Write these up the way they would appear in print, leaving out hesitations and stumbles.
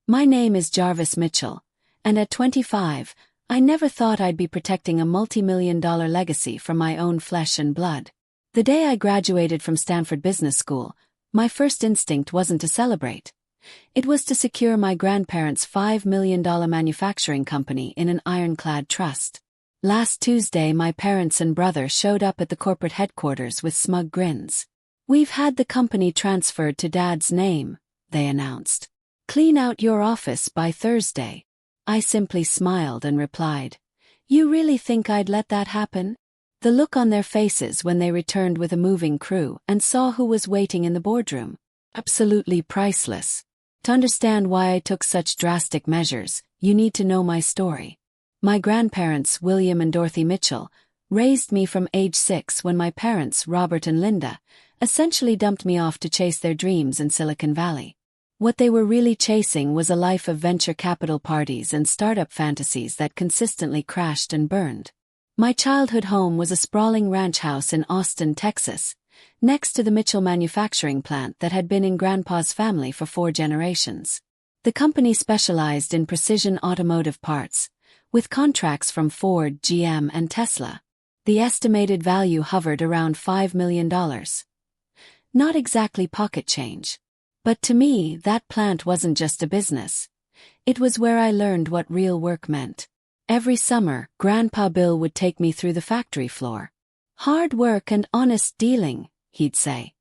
My name is Jarvis Mitchell, and at 25, I never thought I'd be protecting a multi-million-dollar legacy from my own flesh and blood. The day I graduated from Stanford Business School, my first instinct wasn't to celebrate. It was to secure my grandparents' $5 million manufacturing company in an ironclad trust. Last Tuesday, my parents and brother showed up at the corporate headquarters with smug grins. "We've had the company transferred to Dad's name," they announced. "Clean out your office by Thursday." I simply smiled and replied, "You really think I'd let that happen?" The look on their faces when they returned with a moving crew and saw who was waiting in the boardroom. Absolutely priceless. To understand why I took such drastic measures, you need to know my story. My grandparents, William and Dorothy Mitchell, raised me from age 6 when my parents, Robert and Linda, essentially dumped me off to chase their dreams in Silicon Valley. What they were really chasing was a life of venture capital parties and startup fantasies that consistently crashed and burned. My childhood home was a sprawling ranch house in Austin, Texas, next to the Mitchell manufacturing plant that had been in Grandpa's family for 4 generations. The company specialized in precision automotive parts, with contracts from Ford, GM, and Tesla. The estimated value hovered around $5 million. Not exactly pocket change. But to me, that plant wasn't just a business. It was where I learned what real work meant. Every summer, Grandpa Bill would take me through the factory floor. "Hard work and honest dealing," he'd say,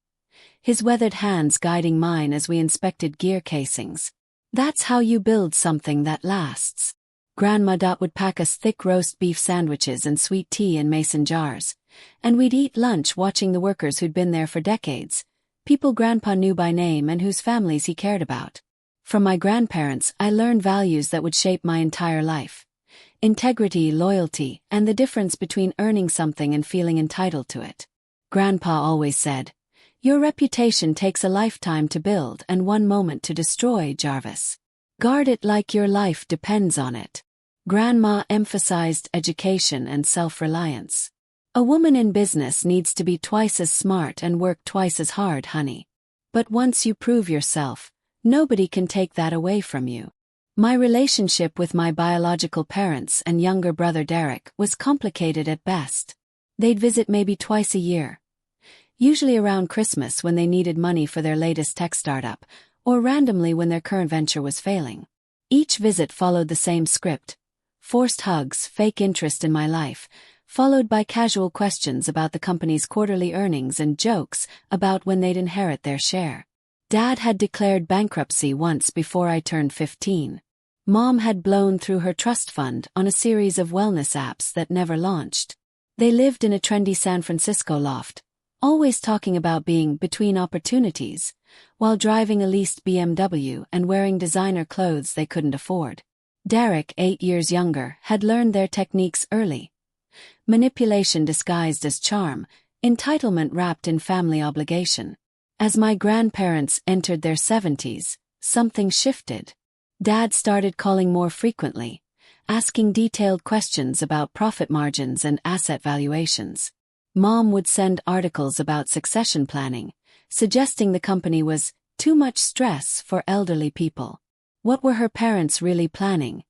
his weathered hands guiding mine as we inspected gear casings. "That's how you build something that lasts." Grandma Dot would pack us thick roast beef sandwiches and sweet tea in mason jars, and we'd eat lunch watching the workers who'd been there for decades, people Grandpa knew by name and whose families he cared about. From my grandparents, I learned values that would shape my entire life. Integrity, loyalty, and the difference between earning something and feeling entitled to it. Grandpa always said, "Your reputation takes a lifetime to build and 1 moment to destroy, Jarvis. Guard it like your life depends on it." Grandma emphasized education and self-reliance. "A woman in business needs to be twice as smart and work twice as hard, honey. But once you prove yourself, nobody can take that away from you." My relationship with my biological parents and younger brother Derek was complicated at best. They'd visit maybe twice a year, usually around Christmas when they needed money for their latest tech startup, or randomly when their current venture was failing. Each visit followed the same script: forced hugs, fake interest in my life, followed by casual questions about the company's quarterly earnings and jokes about when they'd inherit their share. Dad had declared bankruptcy once before I turned 15. Mom had blown through her trust fund on a series of wellness apps that never launched. They lived in a trendy San Francisco loft, always talking about being between opportunities, while driving a leased BMW and wearing designer clothes they couldn't afford. Derek, 8 years younger, had learned their techniques early. Manipulation disguised as charm, entitlement wrapped in family obligation. As my grandparents entered their 70s, something shifted. Dad started calling more frequently, asking detailed questions about profit margins and asset valuations. Mom would send articles about succession planning, suggesting the company was too much stress for elderly people. What were her parents really planning?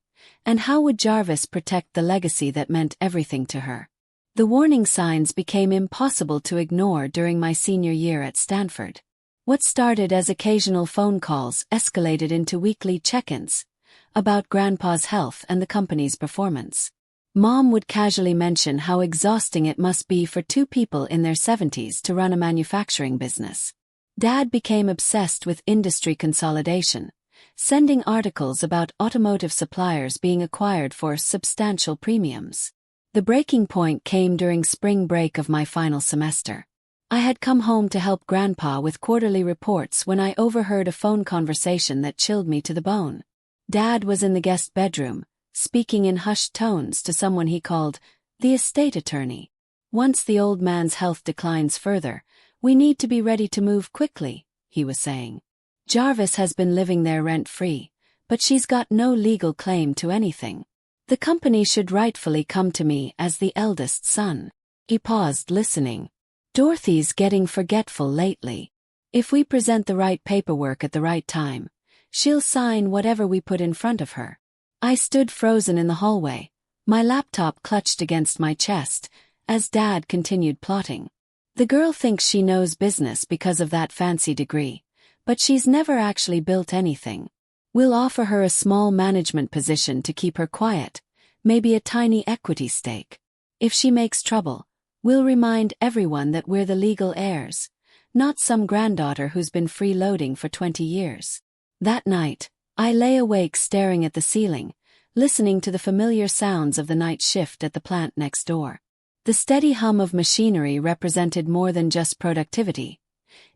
And how would Jarvis protect the legacy that meant everything to her? The warning signs became impossible to ignore during my senior year at Stanford. What started as occasional phone calls escalated into weekly check-ins about Grandpa's health and the company's performance. Mom would casually mention how exhausting it must be for 2 people in their 70s to run a manufacturing business. Dad became obsessed with industry consolidation, sending articles about automotive suppliers being acquired for substantial premiums. The breaking point came during spring break of my final semester. I had come home to help Grandpa with quarterly reports when I overheard a phone conversation that chilled me to the bone. Dad was in the guest bedroom, speaking in hushed tones to someone he called the estate attorney. "Once the old man's health declines further, we need to be ready to move quickly," he was saying. "Jarvis has been living there rent-free, but she's got no legal claim to anything. The company should rightfully come to me as the eldest son." He paused, listening. "Dorothy's getting forgetful lately. If we present the right paperwork at the right time, She'll sign whatever we put in front of her. I stood frozen in the hallway, my laptop clutched against my chest, as Dad continued plotting. The girl thinks she knows business because of that fancy degree, but she's never actually built anything. We'll offer her a small management position to keep her quiet, maybe a tiny equity stake. If she makes trouble, we'll remind everyone that we're the legal heirs, not some granddaughter who's been freeloading for 20 years. That night, I lay awake staring at the ceiling, listening to the familiar sounds of the night shift at the plant next door. The steady hum of machinery represented more than just productivity.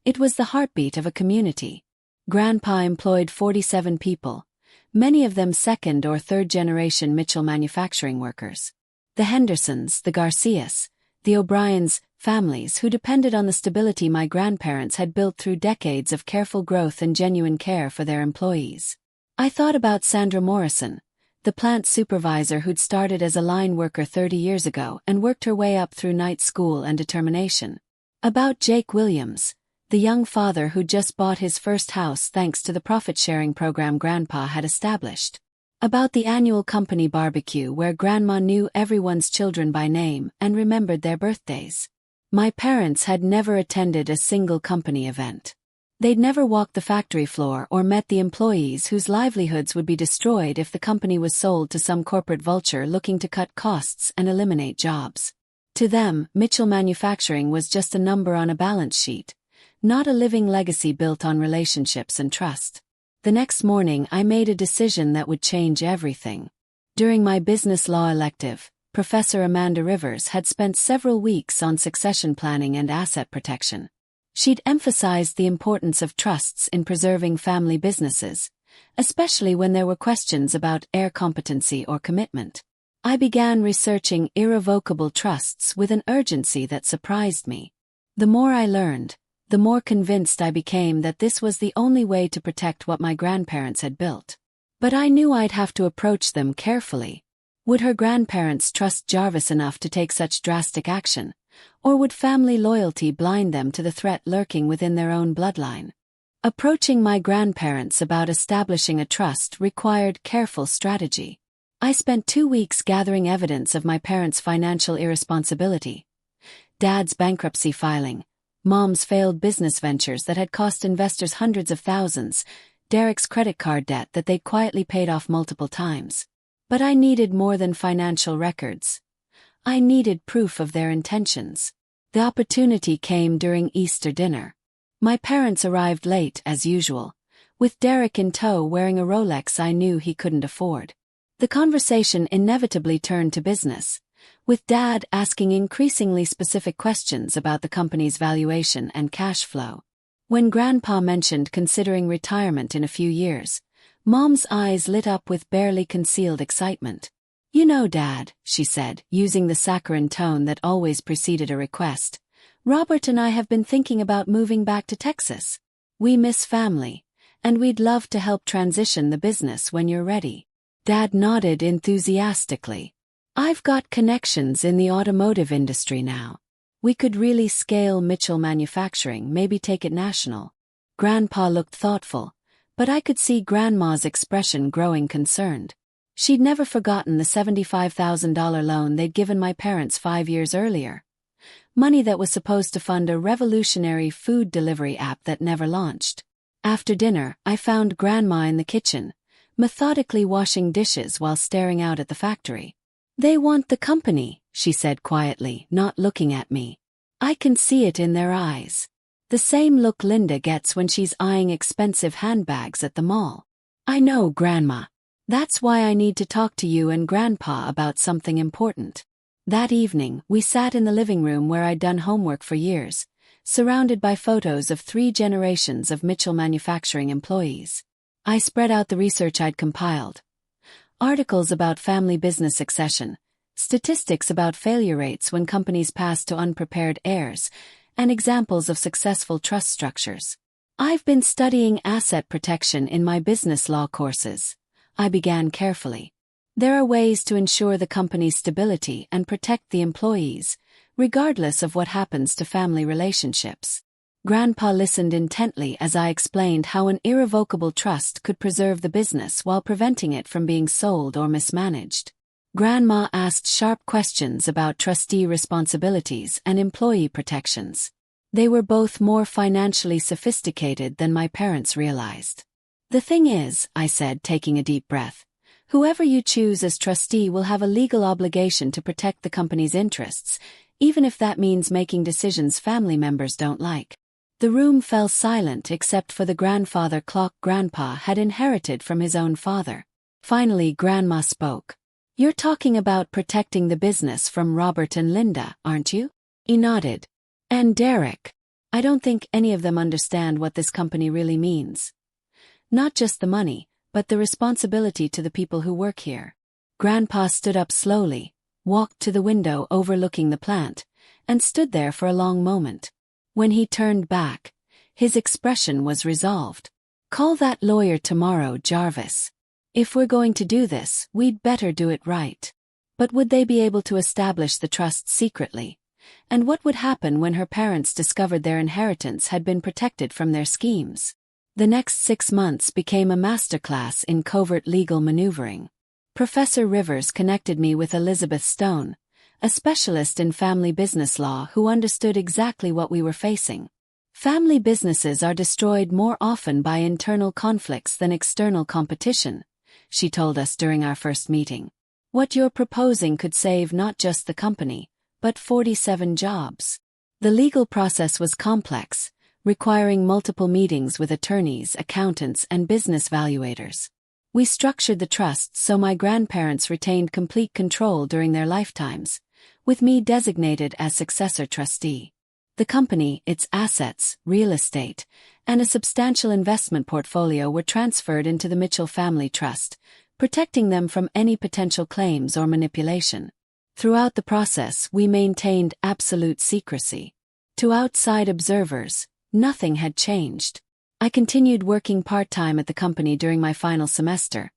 It was the heartbeat of a community. Grandpa employed 47 people, many of them second or third generation Mitchell manufacturing workers. The Hendersons, the Garcias, the O'Briens, families who depended on the stability my grandparents had built through decades of careful growth and genuine care for their employees. I thought about Sandra Morrison, the plant supervisor who'd started as a line worker 30 years ago and worked her way up through night school and determination. About Jake Williams, the young father who'd just bought his first house thanks to the profit-sharing program Grandpa had established. About the annual company barbecue where Grandma knew everyone's children by name and remembered their birthdays. My parents had never attended a single company event. They'd never walked the factory floor or met the employees whose livelihoods would be destroyed if the company was sold to some corporate vulture looking to cut costs and eliminate jobs. To them, Mitchell Manufacturing was just a number on a balance sheet, not a living legacy built on relationships and trust. The next morning I made a decision that would change everything. During my business law elective, Professor Amanda Rivers had spent several weeks on succession planning and asset protection. She'd emphasized the importance of trusts in preserving family businesses, especially when there were questions about heir competency or commitment. I began researching irrevocable trusts with an urgency that surprised me. The more I learned, the more convinced I became that this was the only way to protect what my grandparents had built. But I knew I'd have to approach them carefully. Would her grandparents trust Jarvis enough to take such drastic action? Or would family loyalty blind them to the threat lurking within their own bloodline? Approaching my grandparents about establishing a trust required careful strategy. I spent 2 weeks gathering evidence of my parents' financial irresponsibility. Dad's bankruptcy filing, Mom's failed business ventures that had cost investors hundreds of thousands, Derek's credit card debt that they'd quietly paid off multiple times. But I needed more than financial records. I needed proof of their intentions. The opportunity came during Easter dinner. My parents arrived late, as usual, with Derek in tow wearing a Rolex I knew he couldn't afford. The conversation inevitably turned to business, with Dad asking increasingly specific questions about the company's valuation and cash flow. When Grandpa mentioned considering retirement in a few years, Mom's eyes lit up with barely concealed excitement. "You know, Dad," she said, using the saccharine tone that always preceded a request, "Robert and I have been thinking about moving back to Texas. We miss family, and we'd love to help transition the business when you're ready." Dad nodded enthusiastically. "I've got connections in the automotive industry now. We could really scale Mitchell Manufacturing, maybe take it national." Grandpa looked thoughtful, but I could see Grandma's expression growing concerned. She'd never forgotten the $75,000 loan they'd given my parents 5 years earlier. Money that was supposed to fund a revolutionary food delivery app that never launched. After dinner, I found Grandma in the kitchen, methodically washing dishes while staring out at the factory. "They want the company," she said quietly, not looking at me. I can see it in their eyes. The same look Linda gets when she's eyeing expensive handbags at the mall. "I know, Grandma. That's why I need to talk to you and Grandpa about something important." That evening, we sat in the living room where I'd done homework for years, surrounded by photos of 3 generations of Mitchell Manufacturing employees. I spread out the research I'd compiled. Articles about family business succession, statistics about failure rates when companies pass to unprepared heirs, and examples of successful trust structures. "I've been studying asset protection in my business law courses," I began carefully. "There are ways to ensure the company's stability and protect the employees, regardless of what happens to family relationships. Grandpa listened intently as I explained how an irrevocable trust could preserve the business while preventing it from being sold or mismanaged. Grandma asked sharp questions about trustee responsibilities and employee protections. They were both more financially sophisticated than my parents realized. "The thing is," I said, taking a deep breath, "whoever you choose as trustee will have a legal obligation to protect the company's interests, even if that means making decisions family members don't like." The room fell silent except for the grandfather clock Grandpa had inherited from his own father. Finally, Grandma spoke. "You're talking about protecting the business from Robert and Linda, aren't you?" He nodded. "And Derek. I don't think any of them understand what this company really means. Not just the money, but the responsibility to the people who work here." Grandpa stood up slowly, walked to the window overlooking the plant, and stood there for a long moment. When he turned back, his expression was resolved. "Call that lawyer tomorrow, Jarvis. If we're going to do this, we'd better do it right." But would they be able to establish the trust secretly? And what would happen when her parents discovered their inheritance had been protected from their schemes? The next 6 months became a masterclass in covert legal maneuvering. Professor Rivers connected me with Elizabeth Stone, a specialist in family business law who understood exactly what we were facing. Family businesses are destroyed more often by internal conflicts than external competition, she told us during our first meeting. What you're proposing could save not just the company, but 47 jobs. The legal process was complex, requiring multiple meetings with attorneys, accountants, and business valuators. We structured the trust so my grandparents retained complete control during their lifetimes, with me designated as successor trustee. The company, its assets, real estate, and a substantial investment portfolio were transferred into the Mitchell Family Trust, protecting them from any potential claims or manipulation. Throughout the process, we maintained absolute secrecy. To outside observers, nothing had changed. I continued working part-time at the company during my final semester,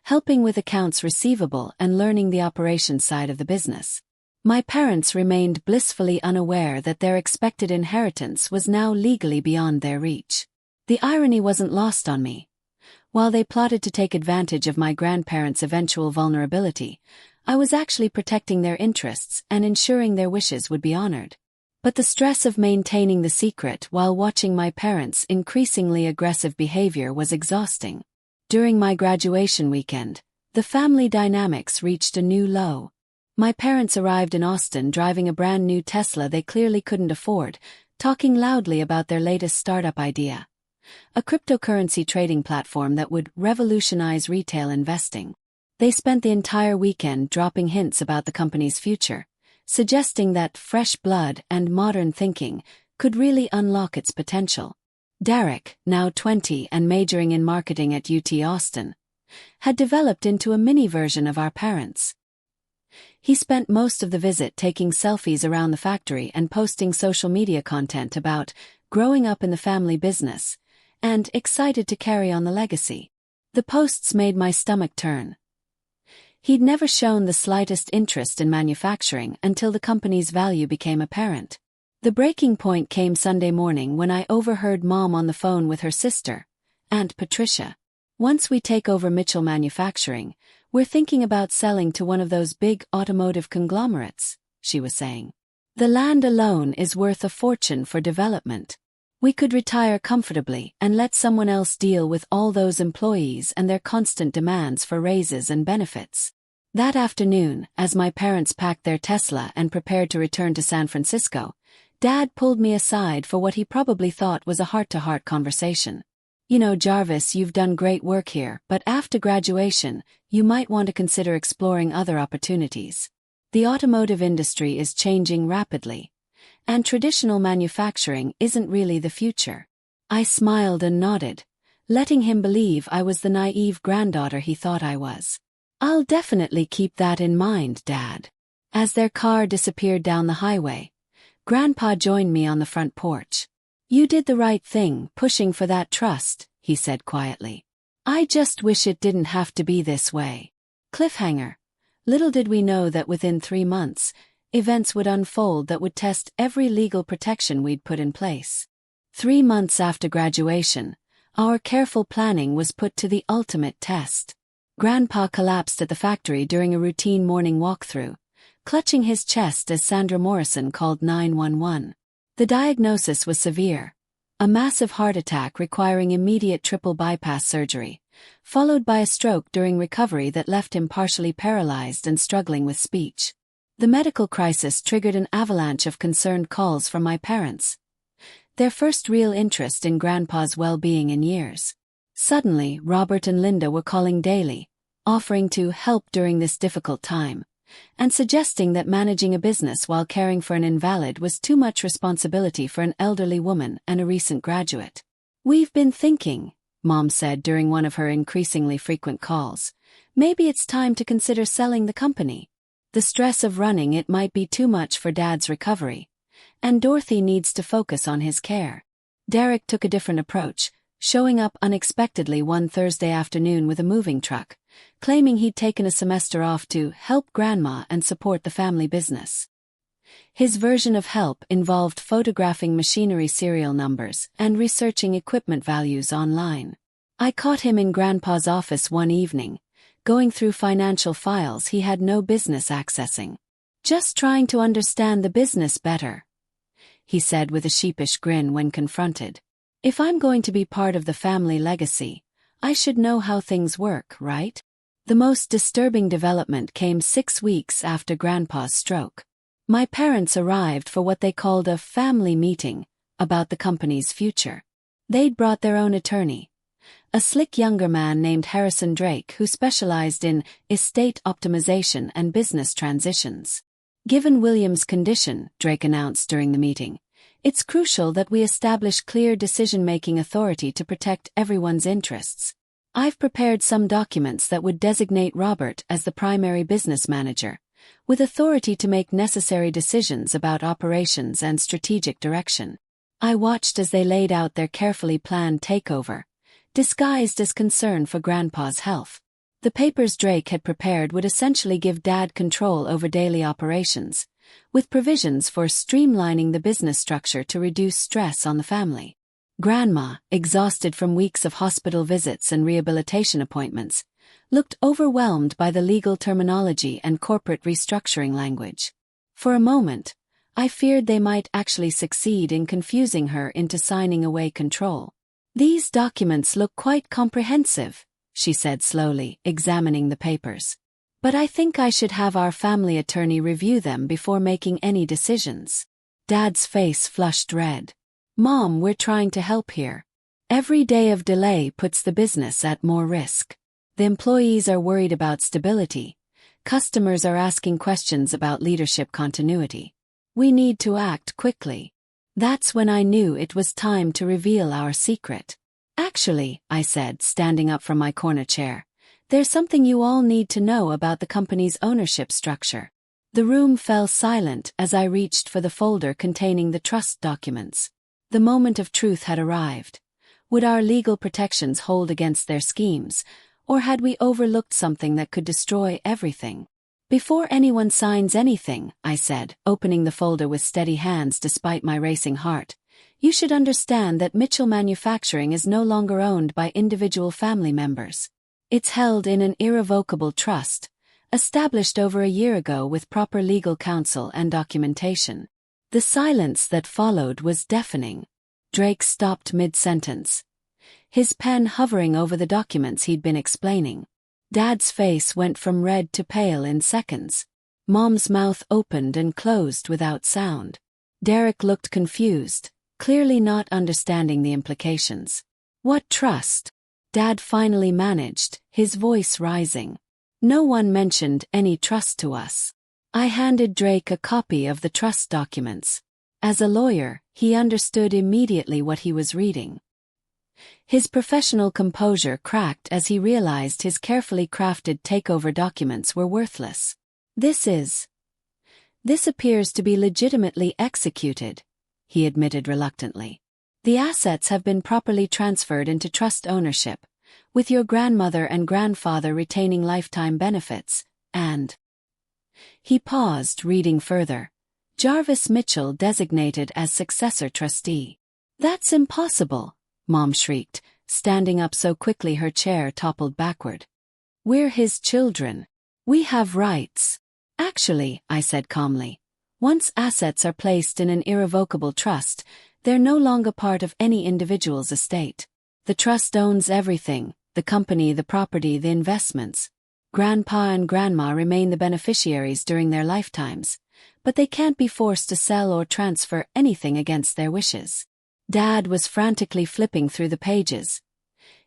helping with accounts receivable and learning the operations side of the business. My parents remained blissfully unaware that their expected inheritance was now legally beyond their reach. The irony wasn't lost on me. While they plotted to take advantage of my grandparents' eventual vulnerability, I was actually protecting their interests and ensuring their wishes would be honored. But the stress of maintaining the secret while watching my parents' increasingly aggressive behavior was exhausting. During my graduation weekend, the family dynamics reached a new low. My parents arrived in Austin driving a brand new Tesla they clearly couldn't afford, talking loudly about their latest startup idea, a cryptocurrency trading platform that would revolutionize retail investing. They spent the entire weekend dropping hints about the company's future, suggesting that fresh blood and modern thinking could really unlock its potential. Derek, now 20 and majoring in marketing at UT Austin, had developed into a mini version of our parents. He spent most of the visit taking selfies around the factory and posting social media content about growing up in the family business, and excited to carry on the legacy. The posts made my stomach turn. He'd never shown the slightest interest in manufacturing until the company's value became apparent. The breaking point came Sunday morning when I overheard Mom on the phone with her sister, Aunt Patricia. "Once we take over Mitchell Manufacturing, we're thinking about selling to one of those big automotive conglomerates," she was saying. "The land alone is worth a fortune for development. We could retire comfortably and let someone else deal with all those employees and their constant demands for raises and benefits." That afternoon, as my parents packed their Tesla and prepared to return to San Francisco, Dad pulled me aside for what he probably thought was a heart-to-heart conversation. "You know, Jarvis, you've done great work here, but after graduation, you might want to consider exploring other opportunities. The automotive industry is changing rapidly, and traditional manufacturing isn't really the future." I smiled and nodded, letting him believe I was the naive granddaughter he thought I was. "I'll definitely keep that in mind, Dad." As their car disappeared down the highway, Grandpa joined me on the front porch. "You did the right thing, pushing for that trust," he said quietly. "I just wish it didn't have to be this way." Cliffhanger. Little did we know that within 3 months, events would unfold that would test every legal protection we'd put in place. 3 months after graduation, our careful planning was put to the ultimate test. Grandpa collapsed at the factory during a routine morning walkthrough, clutching his chest as Sandra Morrison called 911. The diagnosis was severe: a massive heart attack requiring immediate triple bypass surgery, followed by a stroke during recovery that left him partially paralyzed and struggling with speech. The medical crisis triggered an avalanche of concerned calls from my parents, their first real interest in Grandpa's well-being in years. Suddenly, Robert and Linda were calling daily, offering to help during this difficult time, and suggesting that managing a business while caring for an invalid was too much responsibility for an elderly woman and a recent graduate. "We've been thinking," Mom said during one of her increasingly frequent calls, "maybe it's time to consider selling the company. The stress of running it might be too much for Dad's recovery, and Dorothy needs to focus on his care." Derek took a different approach, showing up unexpectedly one Thursday afternoon with a moving truck, claiming he'd taken a semester off to help Grandma and support the family business. His version of help involved photographing machinery serial numbers and researching equipment values online. I caught him in Grandpa's office one evening, going through financial files he had no business accessing. "Just trying to understand the business better," he said with a sheepish grin when confronted. "If I'm going to be part of the family legacy, I should know how things work, right?" The most disturbing development came 6 weeks after Grandpa's stroke. My parents arrived for what they called a family meeting about the company's future. They'd brought their own attorney, a slick younger man named Harrison Drake who specialized in estate optimization and business transitions. "Given William's condition," Drake announced during the meeting, "it's crucial that we establish clear decision-making authority to protect everyone's interests. I've prepared some documents that would designate Robert as the primary business manager, with authority to make necessary decisions about operations and strategic direction." I watched as they laid out their carefully planned takeover, disguised as concern for Grandpa's health. The papers Drake had prepared would essentially give Dad control over daily operations, with provisions for streamlining the business structure to reduce stress on the family. Grandma, exhausted from weeks of hospital visits and rehabilitation appointments, looked overwhelmed by the legal terminology and corporate restructuring language. For a moment, I feared they might actually succeed in confusing her into signing away control. "These documents look quite comprehensive," she said slowly, examining the papers. "But I think I should have our family attorney review them before making any decisions." Dad's face flushed red. "Mom, we're trying to help here. Every day of delay puts the business at more risk. The employees are worried about stability. Customers are asking questions about leadership continuity. We need to act quickly." That's when I knew it was time to reveal our secret. "Actually," I said, standing up from my corner chair, "there's something you all need to know about the company's ownership structure." The room fell silent as I reached for the folder containing the trust documents. The moment of truth had arrived. Would our legal protections hold against their schemes, or had we overlooked something that could destroy everything? "Before anyone signs anything," I said, opening the folder with steady hands despite my racing heart, "you should understand that Mitchell Manufacturing is no longer owned by individual family members. It's held in an irrevocable trust, established over a year ago with proper legal counsel and documentation." The silence that followed was deafening. Drake stopped mid-sentence, his pen hovering over the documents he'd been explaining. Dad's face went from red to pale in seconds. Mom's mouth opened and closed without sound. Derek looked confused, clearly not understanding the implications. "What trust?" Dad finally managed, his voice rising. "No one mentioned any trust to us." I handed Drake a copy of the trust documents. As a lawyer, he understood immediately what he was reading. His professional composure cracked as he realized his carefully crafted takeover documents were worthless. This appears to be legitimately executed," he admitted reluctantly. "The assets have been properly transferred into trust ownership, with your grandmother and grandfather retaining lifetime benefits, and..." He paused, reading further. "Jarvis Mitchell designated as successor trustee." That's impossible, Mom shrieked, standing up so quickly her chair toppled backward. We're his children. We have rights. Actually, I said calmly, once assets are placed in an irrevocable trust, they're no longer part of any individual's estate. The trust owns everything, the company, the property, the investments. Grandpa and Grandma remain the beneficiaries during their lifetimes, but they can't be forced to sell or transfer anything against their wishes. Dad was frantically flipping through the pages,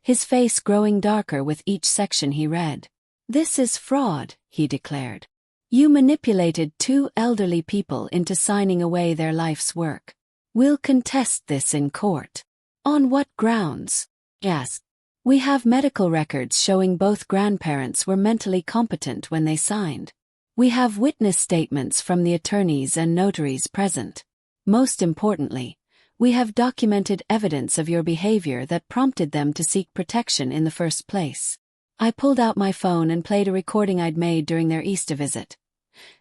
his face growing darker with each section he read. This is fraud, he declared. You manipulated two elderly people into signing away their life's work. We'll contest this in court. On what grounds? Yes. We have medical records showing both grandparents were mentally competent when they signed. We have witness statements from the attorneys and notaries present. Most importantly, we have documented evidence of your behavior that prompted them to seek protection in the first place. I pulled out my phone and played a recording I'd made during their Easter visit.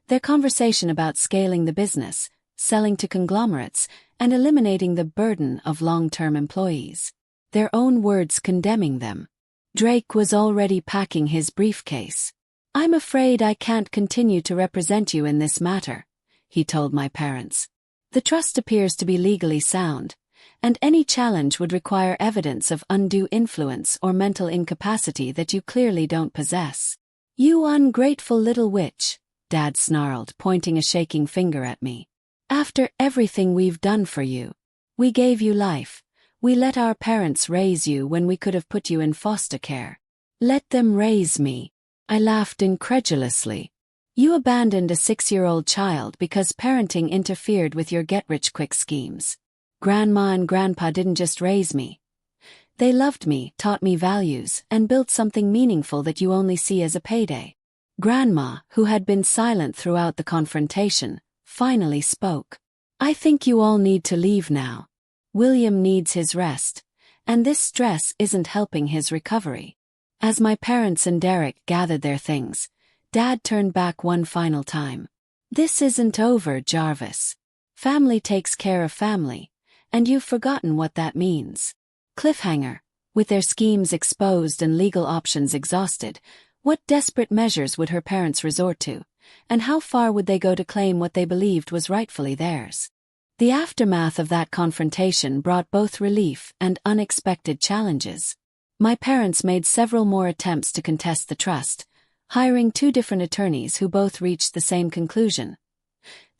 Their conversation about scaling the business, selling to conglomerates, and eliminating the burden of long-term employees. Their own words condemning them. Drake was already packing his briefcase. I'm afraid I can't continue to represent you in this matter, he told my parents. The trust appears to be legally sound, and any challenge would require evidence of undue influence or mental incapacity that you clearly don't possess. You ungrateful little witch, Dad snarled, pointing a shaking finger at me. After everything we've done for you. We gave you life. We let our parents raise you when we could have put you in foster care. Let them raise me. I laughed incredulously. You abandoned a 6-year-old child because parenting interfered with your get-rich-quick schemes. Grandma and Grandpa didn't just raise me. They loved me, taught me values, and built something meaningful that you only see as a payday. Grandma, who had been silent throughout the confrontation, finally spoke. I think you all need to leave now. William needs his rest, and this stress isn't helping his recovery. As my parents and Derek gathered their things, Dad turned back one final time. This isn't over, Jarvis. Family takes care of family, and you've forgotten what that means. Cliffhanger. With their schemes exposed and legal options exhausted, what desperate measures would her parents resort to, and how far would they go to claim what they believed was rightfully theirs? The aftermath of that confrontation brought both relief and unexpected challenges. My parents made several more attempts to contest the trust, hiring 2 different attorneys who both reached the same conclusion.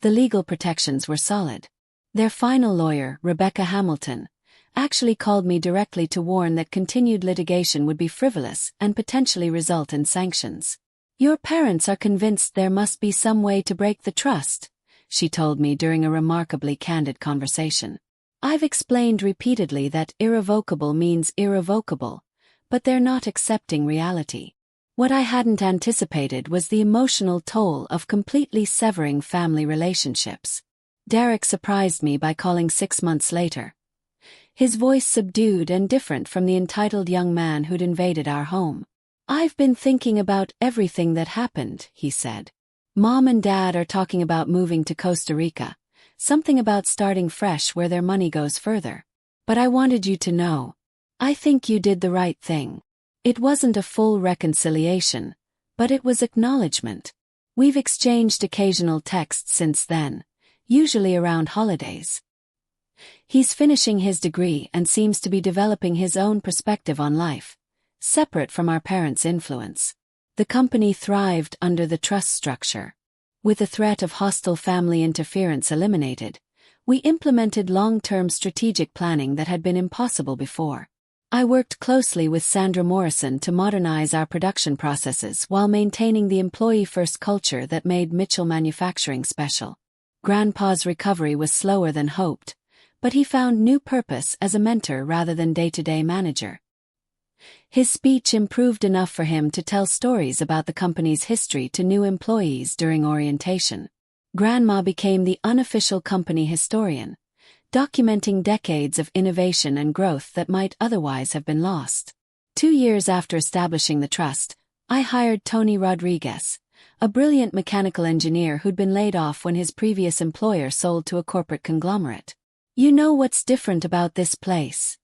The legal protections were solid. Their final lawyer, Rebecca Hamilton, actually called me directly to warn that continued litigation would be frivolous and potentially result in sanctions. Your parents are convinced there must be some way to break the trust, she told me during a remarkably candid conversation. I've explained repeatedly that irrevocable means irrevocable, but they're not accepting reality. What I hadn't anticipated was the emotional toll of completely severing family relationships. Derek surprised me by calling 6 months later. His voice subdued and different from the entitled young man who'd invaded our home. I've been thinking about everything that happened, he said. Mom and Dad are talking about moving to Costa Rica, something about starting fresh where their money goes further. But I wanted you to know. I think you did the right thing. It wasn't a full reconciliation, but it was acknowledgement. We've exchanged occasional texts since then, usually around holidays. He's finishing his degree and seems to be developing his own perspective on life, separate from our parents' influence. The company thrived under the trust structure. With the threat of hostile family interference eliminated, we implemented long-term strategic planning that had been impossible before. I worked closely with Sandra Morrison to modernize our production processes while maintaining the employee-first culture that made Mitchell Manufacturing special. Grandpa's recovery was slower than hoped, but he found new purpose as a mentor rather than day-to-day manager. His speech improved enough for him to tell stories about the company's history to new employees during orientation. Grandma became the unofficial company historian, documenting decades of innovation and growth that might otherwise have been lost. 2 years after establishing the trust, I hired Tony Rodriguez, a brilliant mechanical engineer who'd been laid off when his previous employer sold to a corporate conglomerate. "You know what's different about this place?"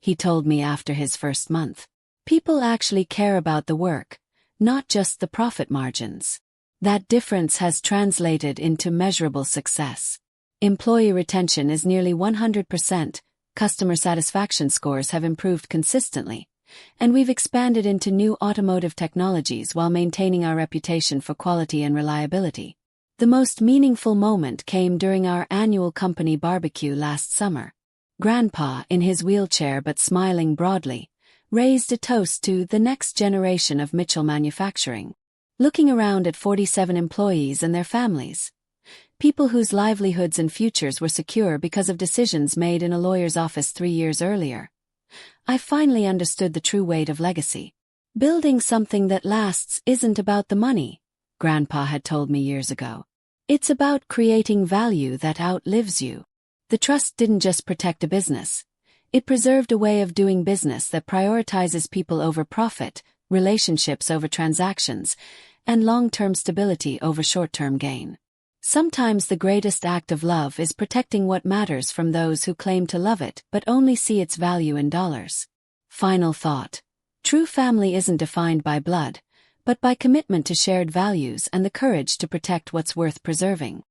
he told me after his first month. "People actually care about the work, not just the profit margins." That difference has translated into measurable success. Employee retention is nearly 100%, customer satisfaction scores have improved consistently, and we've expanded into new automotive technologies while maintaining our reputation for quality and reliability. The most meaningful moment came during our annual company barbecue last summer. Grandpa, in his wheelchair but smiling broadly, raised a toast to the next generation of Mitchell Manufacturing. Looking around at 47 employees and their families, people whose livelihoods and futures were secure because of decisions made in a lawyer's office 3 years earlier, I finally understood the true weight of legacy. Building something that lasts isn't about the money, Grandpa had told me years ago. It's about creating value that outlives you. The trust didn't just protect a business. It preserved a way of doing business that prioritizes people over profit, relationships over transactions, and long-term stability over short-term gain. Sometimes the greatest act of love is protecting what matters from those who claim to love it but only see its value in dollars. Final thought. True family isn't defined by blood, but by commitment to shared values and the courage to protect what's worth preserving.